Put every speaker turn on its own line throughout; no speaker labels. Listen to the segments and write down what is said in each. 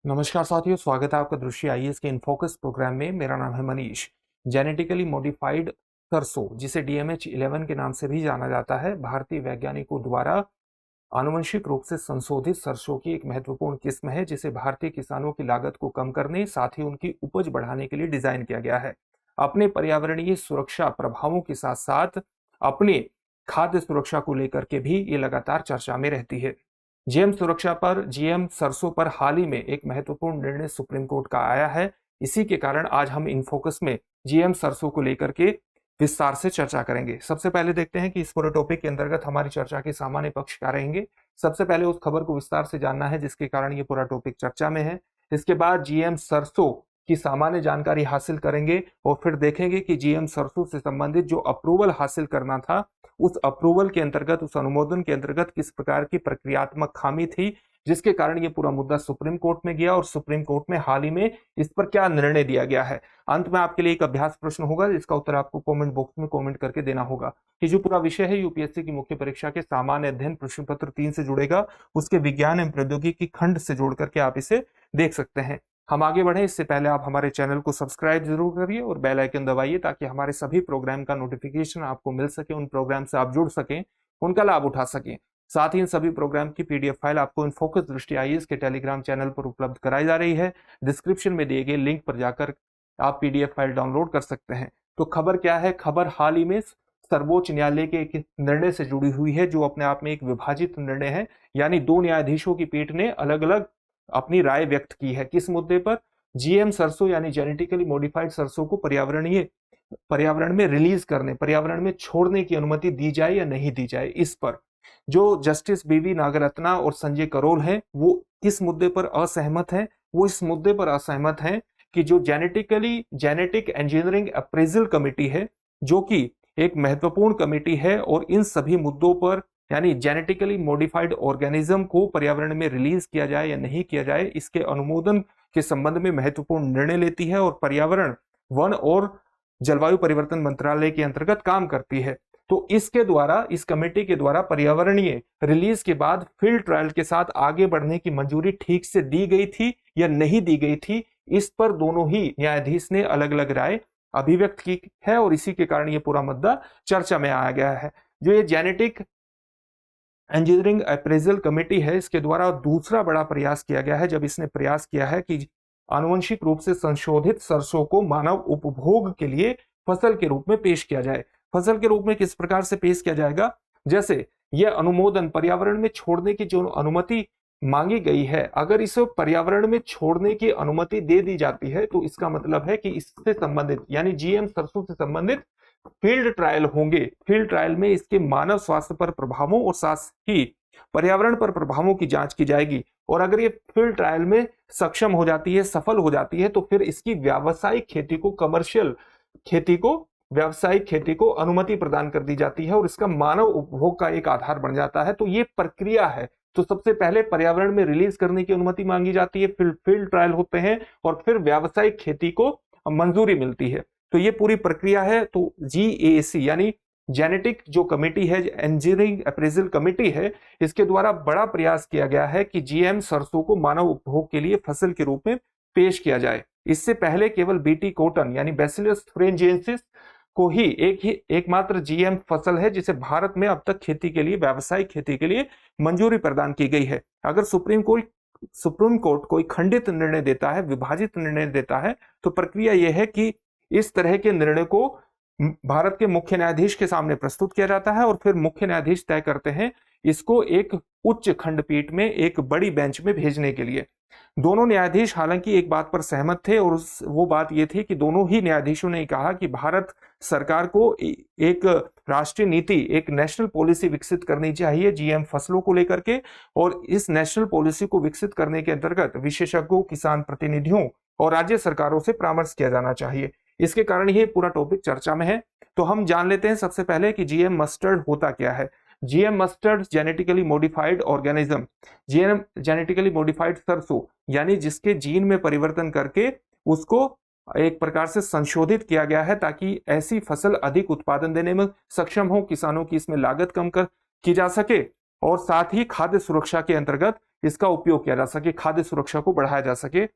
नमस्कार साथियों, स्वागत है आपका दृष्टि आईएएस के इनफोकस प्रोग्राम में। मेरा नाम है मनीष। जेनेटिकली मॉडिफाइड सरसों, जिसे DMH11 के नाम से भी जाना जाता है, भारतीय वैज्ञानिकों द्वारा आनुवंशिक रूप से संशोधित सरसों की एक महत्वपूर्ण किस्म है, जिसे भारतीय किसानों की लागत को कम करने, साथ ही उनकी उपज बढ़ाने के लिए डिजाइन किया गया है। अपने पर्यावरणीय सुरक्षा प्रभावों के साथ साथ अपने खाद्य सुरक्षा को लेकर के भी ये लगातार चर्चा में रहती है। जीएम सरसों पर हाल ही में एक महत्वपूर्ण निर्णय सुप्रीम कोर्ट का आया है। इसी के कारण आज हम इन फोकस में जीएम सरसों को लेकर के विस्तार से चर्चा करेंगे। सबसे पहले देखते हैं कि इस पूरे टॉपिक के अंतर्गत हमारी चर्चा के सामान्य पक्ष क्या रहेंगे। सबसे पहले उस खबर को विस्तार से जानना है जिसके कारण ये पूरा टॉपिक चर्चा में है। इसके बाद जीएम सरसों की सामान्य जानकारी हासिल करेंगे और फिर देखेंगे कि जीएम सरसों से संबंधित जो अप्रूवल हासिल करना था, उस अप्रूवल के अंतर्गत, उस अनुमोदन के अंतर्गत किस प्रकार की प्रक्रियात्मक खामी थी, जिसके कारण ये पूरा मुद्दा सुप्रीम कोर्ट में गया और सुप्रीम कोर्ट में हाल ही में इस पर क्या निर्णय दिया गया है। अंत में आपके लिए एक अभ्यास प्रश्न होगा जिसका उत्तर आपको कमेंट बॉक्स में कमेंट करके देना होगा। कि जो पूरा विषय है यूपीएससी की मुख्य परीक्षा के सामान्य अध्ययन प्रश्न पत्र 3 से जुड़ेगा, उसके विज्ञान एवं प्रौद्योगिकी खंड से जोड़ करके आप इसे देख सकते हैं। हम आगे बढ़े इससे पहले आप हमारे चैनल को सब्सक्राइब जरूर करिए और बेल आइकन दबाइए ताकि हमारे सभी प्रोग्राम का नोटिफिकेशन आपको मिल सके, उन प्रोग्राम से आप जुड़ सकें, उनका लाभ उठा सकें। साथ ही इन सभी प्रोग्राम की पीडीएफ फाइल आपको इनफोकस दृष्टि आईएएस के टेलीग्राम चैनल पर उपलब्ध कराई जा रही है। डिस्क्रिप्शन में दिए गए लिंक पर जाकर आप पीडीएफ फाइल डाउनलोड कर सकते हैं। तो खबर क्या है? खबर हाल ही में सर्वोच्च न्यायालय के एक निर्णय से जुड़ी हुई है, जो अपने आप में एक विभाजित निर्णय है। यानी 2 न्यायाधीशों की पीठ ने अलग अलग अपनी राय व्यक्त की है। किस मुद्दे पर? जीएम सरसों यानी जेनेटिकली मॉडिफाइड सरसों को पर्यावरण में रिलीज करने, पर्यावरण में छोड़ने की अनुमति दी जाए या नहीं दी जाए, इस पर जो जस्टिस बीवी नागरत्ना और संजय करोल हैं, वो किस मुद्दे पर असहमत हैं? वो इस मुद्दे पर असहमत हैं कि जो जेनेटिक इंजीनियरिंग अप्रेजल कमेटी है, जो कि एक महत्वपूर्ण कमेटी है और इन सभी मुद्दों पर, यानी जेनेटिकली मॉडिफाइड ऑर्गेनिज्म को पर्यावरण में रिलीज किया जाए या नहीं किया जाए, इसके अनुमोदन के संबंध में महत्वपूर्ण निर्णय लेती है और पर्यावरण, वन और जलवायु परिवर्तन मंत्रालय के अंतर्गत काम करती है। तो इसके द्वारा, इस कमेटी के द्वारा पर्यावरणीय रिलीज के बाद फील्ड ट्रायल के साथ आगे बढ़ने की मंजूरी ठीक से दी गई थी या नहीं दी गई थी, इस पर दोनों ही न्यायाधीश ने अलग अलग राय अभिव्यक्त की है और इसी के कारण ये पूरा मुद्दा चर्चा में आया गया है। जो ये जेनेटिक इंजीनियरिंग अप्रेजल कमेटी है, इसके द्वारा दूसरा बड़ा प्रयास किया गया है, जब इसने प्रयास किया है कि आनुवंशिक रूप से संशोधित सरसों को मानव उपभोग के लिए फसल के रूप में पेश किया जाए। फसल के रूप में किस प्रकार से पेश किया जाएगा? जैसे यह अनुमोदन, पर्यावरण में छोड़ने की जो अनुमति मांगी गई है, अगर इस पर्यावरण में छोड़ने की अनुमति दे दी जाती है तो इसका मतलब है कि इससे संबंधित, यानी जीएम सरसों से संबंधित फील्ड ट्रायल होंगे। फील्ड ट्रायल में इसके मानव स्वास्थ्य पर प्रभावों और साथ ही पर्यावरण पर प्रभावों की जांच की जाएगी और अगर ये फील्ड ट्रायल में सक्षम हो जाती है, सफल हो जाती है, तो फिर इसकी व्यावसायिक खेती को, कमर्शियल खेती को, व्यावसायिक खेती को अनुमति प्रदान कर दी जाती है और इसका मानव उपभोग का एक आधार बन जाता है। तो ये प्रक्रिया है। तो सबसे पहले पर्यावरण में रिलीज करने की अनुमति मांगी जाती है, फील्ड ट्रायल होते हैं और फिर व्यावसायिक खेती को मंजूरी मिलती है। तो ये पूरी प्रक्रिया है। तो जीएसी यानी जेनेटिक जो कमेटी है, इंजीनियरिंग अप्रेजल कमेटी है, इसके द्वारा बड़ा प्रयास किया गया है कि जीएम सरसों को मानव उपभोग के लिए फसल के रूप में पेश किया जाए। इससे पहले केवल बीटी कॉटन यानी बैसिलस thuringiensis को ही एकमात्र जीएम फसल है जिसे भारत में अब तक खेती के लिए, व्यावसायिक खेती के लिए मंजूरी प्रदान की गई है। अगर सुप्रीम कोर्ट कोई खंडित निर्णय देता है, विभाजित निर्णय देता है, तो प्रक्रिया यह है कि इस तरह के निर्णय को भारत के मुख्य न्यायाधीश के सामने प्रस्तुत किया जाता है और फिर मुख्य न्यायाधीश तय करते हैं इसको एक उच्च खंडपीठ में, एक बड़ी बेंच में भेजने के लिए। दोनों न्यायाधीश हालांकि एक बात पर सहमत थे और वो बात ये थी कि दोनों ही न्यायाधीशों ने कहा कि भारत सरकार को एक राष्ट्रीय नीति, एक नेशनल पॉलिसी विकसित करनी चाहिए जीएम फसलों को लेकर के, और इस नेशनल पॉलिसी को विकसित करने के अंतर्गत विशेषज्ञों, किसान प्रतिनिधियों और राज्य सरकारों से परामर्श किया जाना चाहिए। इसके कारण ये पूरा टॉपिक चर्चा में है। तो हम जान लेते हैं सबसे पहले कि जीएम मस्टर्ड होता क्या है। GM mustard genetically modified organism, GM genetically modified सरसों, यानी जिसके जीन में परिवर्तन करके उसको एक प्रकार से संशोधित किया गया है ताकि ऐसी फसल अधिक उत्पादन देने में सक्षम हो, किसानों की इसमें लागत कम की जा सके और साथ ही खाद्य सुरक्षा के अंतर्गत इसका उपयोग किया जा सके, खाद्य सुरक्षा को बढ़ाया जा सके।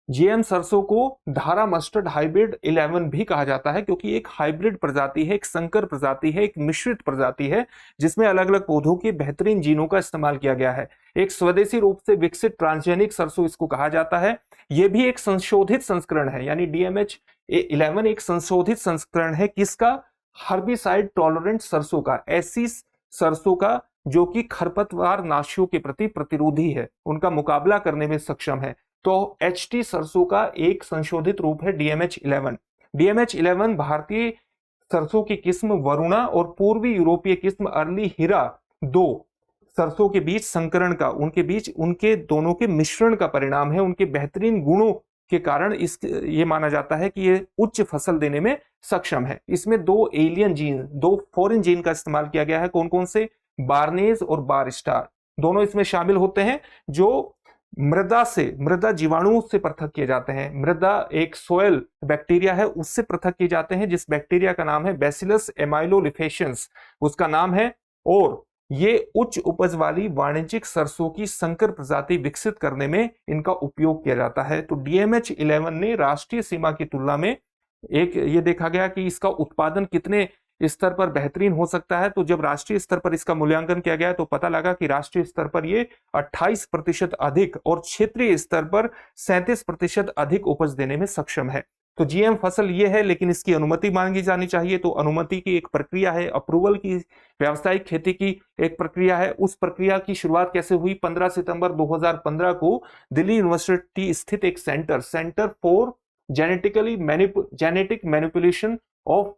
जीएम सरसों को धारा मस्टर्ड हाइब्रिड 11 भी कहा जाता है, क्योंकि एक हाइब्रिड प्रजाति है, एक संकर प्रजाति है, एक मिश्रित प्रजाति है, जिसमें अलग अलग पौधों के बेहतरीन जीनों का इस्तेमाल किया गया है। एक स्वदेशी रूप से विकसित ट्रांसजेनिक सरसों इसको कहा जाता है। यह भी एक संशोधित संस्करण है, यानी DMH11 एक संशोधित संस्करण है किसका? हर्बिसाइड टॉलरेंट सरसों का, ऐसी सरसों का जो कि खरपतवार नाशियों के प्रति प्रतिरोधी है, उनका मुकाबला करने में सक्षम है। तो HT सरसों का एक संशोधित रूप है DMH11। DMH11 भारतीय सरसों की किस्म वरुणा और पूर्वी यूरोपीय किस्म अर्ली हीरा 2 सरसों के बीच संकरण का, उनके दोनों के मिश्रण का परिणाम है। उनके बेहतरीन गुणों के कारण ये माना जाता है कि ये उच्च फसल देने में सक्षम है। इसमें 2 फॉरेन जीन का इस्तेमाल किया गया है। कौन कौन से? बार्नेज और बारस्टार दोनों इसमें शामिल होते हैं, जो मृदा जीवाणुओं से पृथक किए जाते हैं। मृदा एक सोयल बैक्टीरिया है, उससे पृथक किए जाते हैं, जिस बैक्टीरिया का नाम है बैसिलस एमाइलोलिफेशंस उसका नाम है। और ये उच्च उपज वाली वाणिज्यिक सरसों की संकर प्रजाति विकसित करने में इनका उपयोग किया जाता है। तो DMH11 ने राष्ट्रीय सीमा की तुलना में ये देखा गया कि इसका उत्पादन कितने स्तर पर बेहतरीन हो सकता है। तो जब राष्ट्रीय स्तर पर इसका मूल्यांकन किया गया तो पता लगा कि राष्ट्रीय स्तर पर ये 28% अधिक और क्षेत्रीय स्तर पर 37% अधिक उपज देने में सक्षम है। तो GM फसल ये है, लेकिन इसकी अनुमति मांगी जानी चाहिए। तो अनुमति की एक प्रक्रिया है, अप्रूवल की, व्यावसायिक खेती की एक प्रक्रिया है। उस प्रक्रिया की शुरुआत कैसे हुई? 15 सितंबर 2015 को दिल्ली यूनिवर्सिटी स्थित एक centre for genetic manipulation of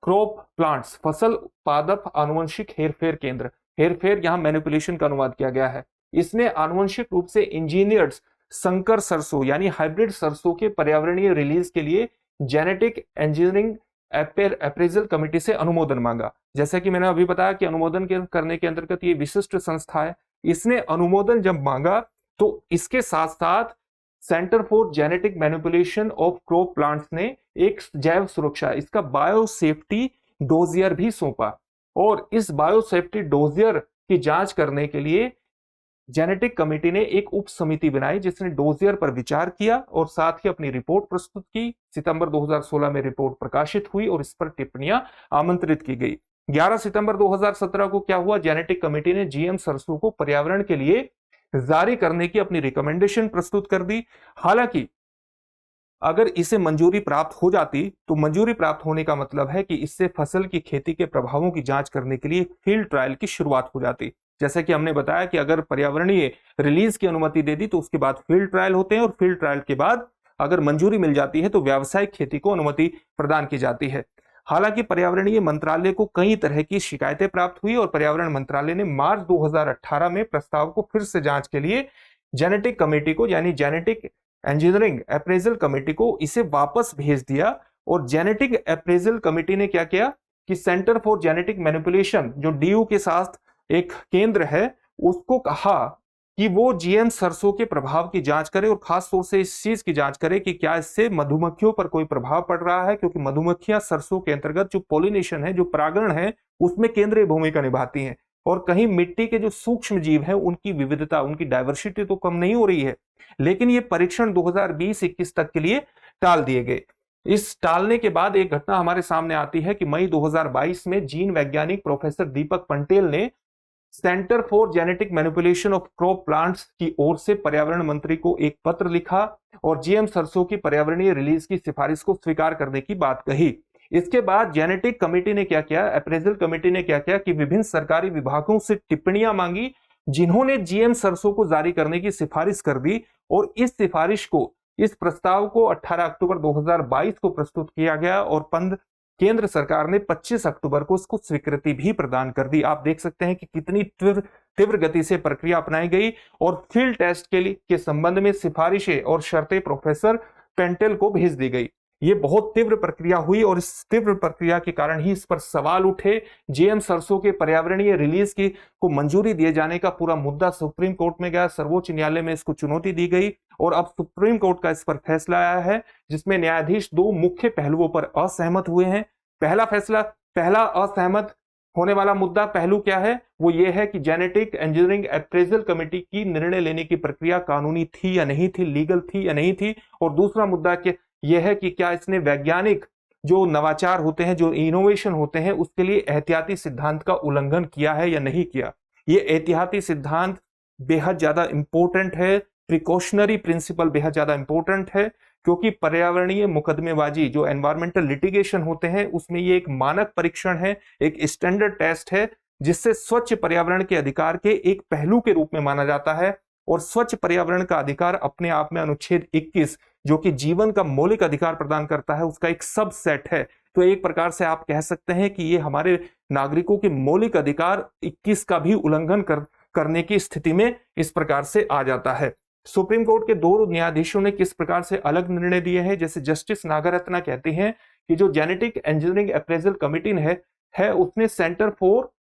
crop plants, फसल पादप आनुवंशिक हेरफेर केंद्र, हेरफेर यहां मैनिपुलेशन का अनुवाद किया गया है। इसने आनुवंशिक रूप से इंजीनियर्ड संकर सरसों यानी हाइब्रिड सरसों के पर्यावरणीय रिलीज के लिए जेनेटिक इंजीनियरिंग अप्रेजल कमेटी से अनुमोदन मांगा। जैसा कि मैंने अभी बताया कि अनुमोदन करने के अंतर्गत ये विशिष्ट संस्था है। इसने अनुमोदन जब मांगा तो इसके साथ साथ centre for genetic manipulation of crop plants ने एक जैव सुरक्षा, इसका बायोसेफ्टी डोजियर भी सौंपा। और इस बायोसेफ्टी डोजियर की जांच करने के लिए जेनेटिक कमेटी ने एक उप समिति बनाई, जिसने डोजियर पर विचार किया और साथ ही अपनी रिपोर्ट प्रस्तुत की। सितंबर 2016 में रिपोर्ट प्रकाशित हुई और इस पर टिप्पणियां आमंत्रित की गई। 11 सितंबर 2017 को क्या हुआ? जेनेटिक कमेटी ने GM सरसों को पर्यावरण के लिए जारी करने की अपनी रिकमेंडेशन प्रस्तुत कर दी। हालांकि अगर इसे मंजूरी प्राप्त हो जाती तो मंजूरी प्राप्त होने का मतलब है कि इससे फसल की खेती के प्रभावों की जांच करने के लिए फील्ड ट्रायल की शुरुआत हो जाती। जैसा कि हमने बताया कि अगर पर्यावरणीय रिलीज की अनुमति दे दी तो उसके बाद फील्ड ट्रायल होते हैं और फील्ड ट्रायल के बाद अगर मंजूरी मिल जाती है तो व्यावसायिक खेती को अनुमति प्रदान की जाती है। हालांकि पर्यावरणीय मंत्रालय को कई तरह की शिकायतें प्राप्त हुई और पर्यावरण मंत्रालय ने मार्च 2018 में प्रस्ताव को फिर से जांच के लिए जेनेटिक कमेटी को, यानी जेनेटिक इंजीनियरिंग अप्रेजल कमेटी को इसे वापस भेज दिया। और जेनेटिक अप्रेजल कमेटी ने क्या किया कि सेंटर फॉर जेनेटिक मैनिपुलेशन जो DU के साथ एक केंद्र है, उसको कहा कि वो GM सरसों के प्रभाव की जांच करे और खास तौर से इस चीज की जांच करे कि क्या इससे मधुमक्खियों पर कोई प्रभाव पड़ रहा है, क्योंकि मधुमक्खियां सरसों के अंतर्गत जो पॉलिनेशन है, जो परागण है, उसमें केंद्रीय भूमिका निभाती हैं। और कहीं मिट्टी के जो सूक्ष्म जीव है उनकी विविधता, उनकी डायवर्सिटी तो कम नहीं हो रही है। लेकिन ये परीक्षण 2020-21 तक के लिए टाल दिए गए। इस टालने के बाद एक घटना हमारे सामने आती है कि मई 2022 में जीन वैज्ञानिक प्रोफेसर दीपक पंटेल ने centre for genetic manipulation of crop plants की ओर से पर्यावरण मंत्री को एक पत्र लिखा और GM सरसों की पर्यावरणीय रिलीज की सिफारिश को स्वीकार करने की बात कही। इसके बाद जेनेटिक कमेटी ने क्या किया, अप्रेजल कमेटी ने क्या किया कि विभिन्न सरकारी विभागों से टिप्पणियां मांगी, जिन्होंने GM सरसों को जारी करने की सिफारिश कर दी। और इस प्रस्ताव को 18 अक्टूबर 2022 को प्रस्तुत किया गया और केंद्र सरकार ने 25 अक्टूबर को इसको स्वीकृति भी प्रदान कर दी। आप देख सकते हैं कि कितनी तीव्र गति से प्रक्रिया अपनाई गई और फील्ड टेस्ट के संबंध में सिफारिशें और शर्तें प्रोफेसर पेंटेल को भेज दी गई। ये बहुत तीव्र प्रक्रिया हुई और इस तीव्र प्रक्रिया के कारण ही इस पर सवाल उठे। GM सरसों के पर्यावरणीय रिलीज को मंजूरी दिए जाने का पूरा मुद्दा सुप्रीम कोर्ट में गया, सर्वोच्च न्यायालय में इसको चुनौती दी गई और अब सुप्रीम कोर्ट का इस पर फैसला आया है, जिसमें न्यायाधीश 2 मुख्य पहलुओं पर असहमत हुए हैं। पहला असहमत होने वाला मुद्दा पहलू क्या है, वो ये है कि जेनेटिक इंजीनियरिंग अप्रेजल कमेटी की निर्णय लेने की प्रक्रिया कानूनी थी या नहीं थी, लीगल थी या नहीं थी। और दूसरा मुद्दा यह है कि क्या इसने वैज्ञानिक जो नवाचार होते हैं, जो इनोवेशन होते हैं, उसके लिए एहतियाती सिद्धांत का उल्लंघन किया है या नहीं किया। ये एहतियाती सिद्धांत बेहद ज्यादा इंपॉर्टेंट है, प्रिकॉशनरी प्रिंसिपल बेहद ज्यादा इंपॉर्टेंट है, क्योंकि पर्यावरणीय मुकदमेबाजी जो एनवायरमेंटल लिटिगेशन होते हैं उसमें ये एक मानक परीक्षण है, एक स्टैंडर्ड टेस्ट है, जिससे स्वच्छ पर्यावरण के अधिकार के एक पहलू के रूप में माना जाता है। और स्वच्छ पर्यावरण का अधिकार अपने आप में अनुच्छेद 21 जो कि जीवन का मौलिक अधिकार प्रदान करता है, उसका एक सबसेट है। तो एक प्रकार से आप कह सकते हैं कि ये हमारे नागरिकों के मौलिक अधिकार 21 का भी उल्लंघन करने की स्थिति में इस प्रकार से आ जाता है। सुप्रीम कोर्ट के 2 न्यायाधीशों ने किस प्रकार से अलग निर्णय दिए हैं, जैसे जस्टिस नागरत्ना कहती हैं कि जो जेनेटिक इंजीनियरिंग अप्रेजल कमेटी है उसने centre for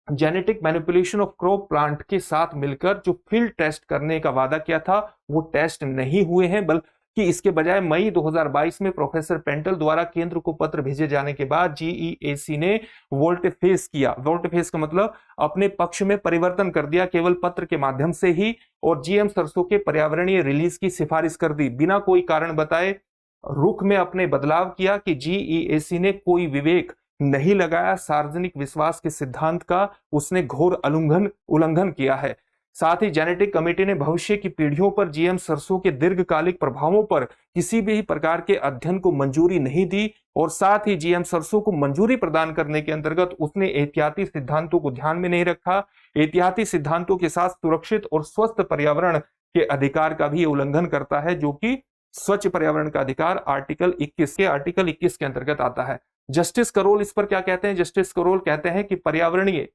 genetic manipulation of crop plant के साथ मिलकर जो फील्ड टेस्ट करने का वादा किया था वो टेस्ट नहीं हुए हैं, बल्कि इसके बजाय मई 2022 में प्रोफेसर पेंटल द्वारा केंद्र को पत्र भेजे जाने के बाद जीईएसी ने वोल्टेफेस किया। वोल्टेफेस का मतलब अपने पक्ष में परिवर्तन कर दिया केवल पत्र के माध्यम से ही, और जीएम सरसों के पर्यावरणीय रिलीज की सिफारिश कर दी बिना कोई कारण बताए। रुख में अपने बदलाव किया कि जीईएसी ने कोई विवेक नहीं लगाया, सार्वजनिक विश्वास के सिद्धांत का उसने घोर उल्लंघन किया है। साथ ही जेनेटिक कमेटी ने भविष्य की पीढ़ियों पर जीएम सरसों के दीर्घकालिक प्रभावों पर किसी भी प्रकार के अध्ययन को मंजूरी नहीं दी, और साथ ही जीएम सरसों को मंजूरी प्रदान करने के अंतर्गत उसने एहतियाती सिद्धांतों को ध्यान में नहीं रखा। एहतियाती सिद्धांतों के साथ सुरक्षित और स्वस्थ पर्यावरण के अधिकार का भी उल्लंघन करता है, जो कि स्वच्छ पर्यावरण का अधिकार आर्टिकल 21 के अंतर्गत आता है। जस्टिस करोल इस पर क्या कहते हैं? जस्टिस करोल कहते हैं कि पर्यावरणीय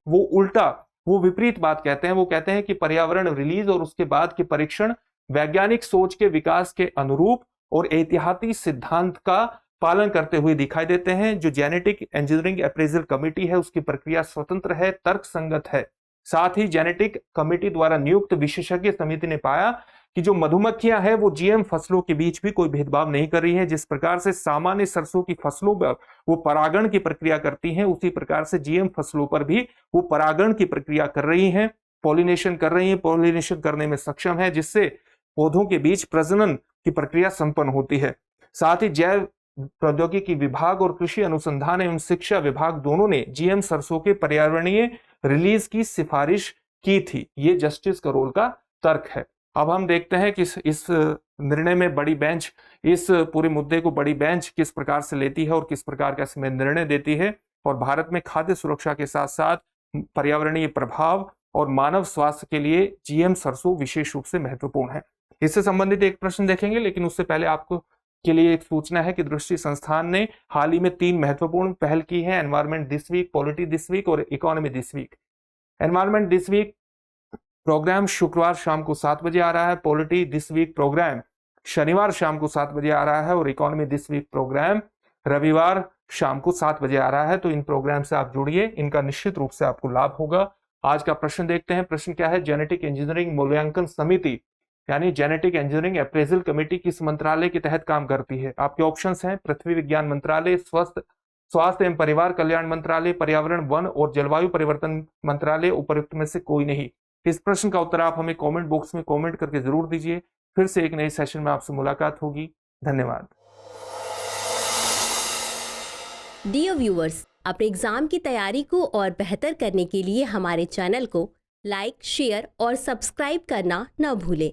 वो विपरीत बात कहते हैं। वो कहते हैं कि पर्यावरण रिलीज और उसके बाद के परीक्षण वैज्ञानिक सोच के विकास के अनुरूप और एहतियाती सिद्धांत का पालन करते हुए दिखाई देते हैं। जो जेनेटिक इंजीनियरिंग अप्रेजल कमेटी है उसकी प्रक्रिया स्वतंत्र है, तर्कसंगत है। साथ ही जेनेटिक कमेटी द्वारा नियुक्त विशेषज्ञ समिति ने पाया कि जो मधुमक्खियां हैं वो जीएम फसलों के बीच भी कोई भेदभाव नहीं कर रही है। जिस प्रकार से सामान्य सरसों की फसलों पर वो परागण की प्रक्रिया करती हैं, उसी प्रकार से जीएम फसलों पर भी वो परागण की प्रक्रिया कर रही हैं, पॉलिनेशन कर रही हैं, पॉलिनेशन करने में सक्षम है, जिससे पौधों के बीच प्रजनन की प्रक्रिया संपन्न होती है। साथ ही जैव प्रौद्योगिकी विभाग और कृषि अनुसंधान एवं शिक्षा विभाग दोनों ने जीएम सरसों के पर्यावरणीय रिलीज की सिफारिश की थी। ये जस्टिस करोल का तर्क है। अब हम देखते हैं कि इस निर्णय में बड़ी बेंच इस पूरे मुद्दे को बड़ी बेंच किस प्रकार से लेती है और किस प्रकार का इसमें निर्णय देती है। और भारत में खाद्य सुरक्षा के साथ साथ पर्यावरणीय प्रभाव और मानव स्वास्थ्य के लिए जीएम सरसों विशेष रूप से महत्वपूर्ण है। इससे संबंधित एक प्रश्न देखेंगे, लेकिन उससे पहले आपको के लिए एक सूचना है कि दृष्टि संस्थान ने हाल ही में 3 महत्वपूर्ण पहल की है। Environment this week, polity this week और economy this week. Environment this week programme शुक्रवार शाम को 7 बजे आ रहा है, पॉलिटी दिस वीक प्रोग्राम शनिवार शाम को 7 बजे आ रहा है, और इकोनॉमी दिस वीक प्रोग्राम रविवार शाम को 7 बजे आ रहा है। तो इन प्रोग्राम से आप जुड़िए, इनका निश्चित रूप से आपको लाभ होगा। आज का प्रश्न देखते हैं। प्रश्न क्या है? जेनेटिक इंजीनियरिंग मूल्यांकन समिति यानी जेनेटिक इंजीनियरिंग अप्रेजल कमेटी किस मंत्रालय के तहत काम करती है? आपके ऑप्शंस हैं पृथ्वी विज्ञान मंत्रालय, स्वास्थ्य एवं परिवार कल्याण मंत्रालय, पर्यावरण वन और जलवायु परिवर्तन मंत्रालय, उपयुक्त में से कोई नहीं। इस प्रश्न का उत्तर आप हमें कमेंट बॉक्स में कमेंट करके जरूर दीजिए। फिर से एक नए सेशन में आपसे मुलाकात होगी। धन्यवाद।
डियर व्यूअर्स, अपने एग्जाम की तैयारी को और बेहतर करने के लिए हमारे चैनल को लाइक, शेयर और सब्सक्राइब करना न भूलें।